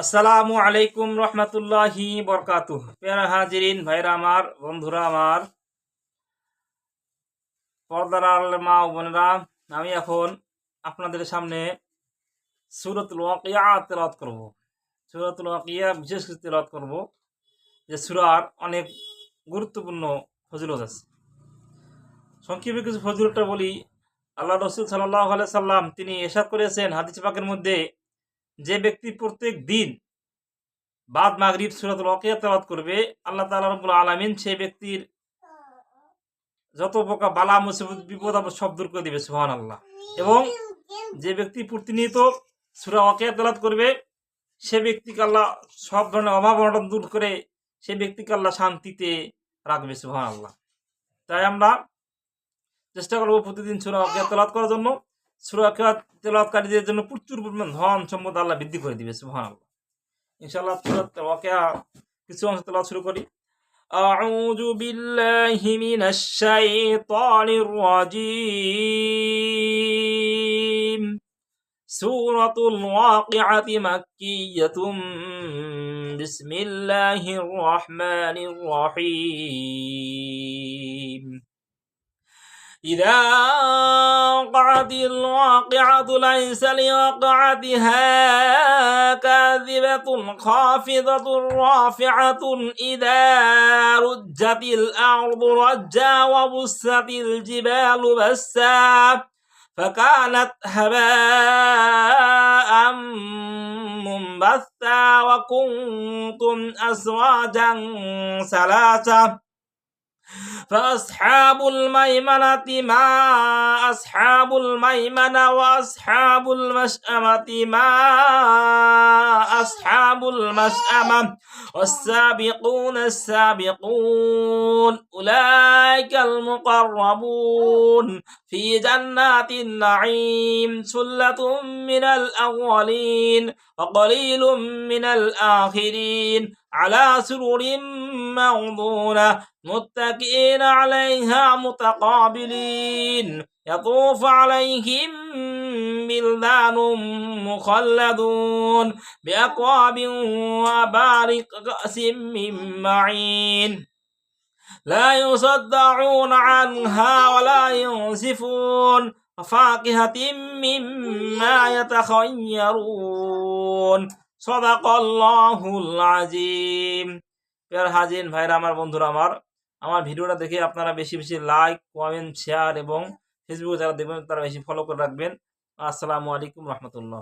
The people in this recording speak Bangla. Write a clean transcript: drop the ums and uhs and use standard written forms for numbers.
আসসালামু আলাইকুম রহমতুল্লাহি বরকাতুহ। প্যারা হাজিরিন, ভাইরা আমার, বন্ধুরা আমার, পর্দার আড়ালে মা ও বোনেরা, আমি এখন আপনাদের সামনে সূরাতুল ওয়াকিয়া তেলাওয়াত করব। সূরাতুল ওয়াকিয়া বিশেষ করে তেলাওয়াত করব, যে সূরার অনেক গুরুত্বপূর্ণ ফজিলত আছে। সংক্ষেপে কিছু ফজিলতটা বলি। আল্লাহ রাসূল সাল্লাল্লাহু আলাইহি সাল্লাম তিনি ইরশাদ করেছেন হাদিস পাকের মধ্যে, যে ব্যক্তি প্রত্যেক দিন বাদ মাগরিব সূরাতুল ওয়াকিয়া তেলাওয়াত করবে, আল্লাহ তাআলা রব্বুল আলামিন সেই ব্যক্তির যত প্রকার বালা মুসিবত বিপদ আপদ সব দূর করে দিবে, সুবহানাল্লাহ। এবং যে ব্যক্তি প্রতিনিয়ত সূরা ওয়াকিয়া তেলাওয়াত করবে, সে ব্যক্তিকে আল্লাহ সব ধরনের অভাব অনটন দূর করে সে ব্যক্তিকে আল্লাহ শান্তিতে রাখবে, সুবহানাল্লাহ। তাই আমরা চেষ্টা করবো প্রতিদিন সূরা ওয়াকিয়া তেলাওয়াত করার জন্য। সূরা ওয়াকিয়া তেলাওয়াতকারীদের জন্য প্রচুর পরিমাণ ধন সম্পদ আল্লাহ বৃদ্ধি করে দিবে, সুবহানাল্লাহ। ইনশাআল্লাহ সূরা ওয়াকিয়া কিছু অংশ তেলাওয়াত শুরু করি। أعوذ بالله من الشيطان الرجيم. سورة الواقعة مكية. بسم الله الرحمن الرحيم. إذا وقعت الواقعة ليس لوقعتها كاذبة خافضة رافعة إذا رجت الأرض رجا وبست الجبال بسا فكانت هباء منبثا وكنتم أزواجا ثلاثة فأصحاب الميمنة ما أصحاب الميمنة وأصحاب المشأمة ما أصحاب المشأمة والسابقون السابقون أولئك المقربون في جنات النعيم ثلة من الأولين وقليل من الآخرين على سرر موضونة متكئين عليها متقابلين يطوف عليهم بلدان مخلدون بأكواب وأباريق كأس من معين لا يصدعون عنها ولا ينزفون وفاكهة مما يتخيرون صدق الله العظيم. প্রিয় হাজিন, ভাইরা আমার, বন্ধুরা আমার ভিডিওটা দেখে আপনারা বেশি বেশি লাইক, কমেন্ট, শেয়ার এবং ফেসবুকে যারা দেখবেন তারা বেশি ফলো করে রাখবেন। আসসালামু আলাইকুম রহমতুল্লাহ।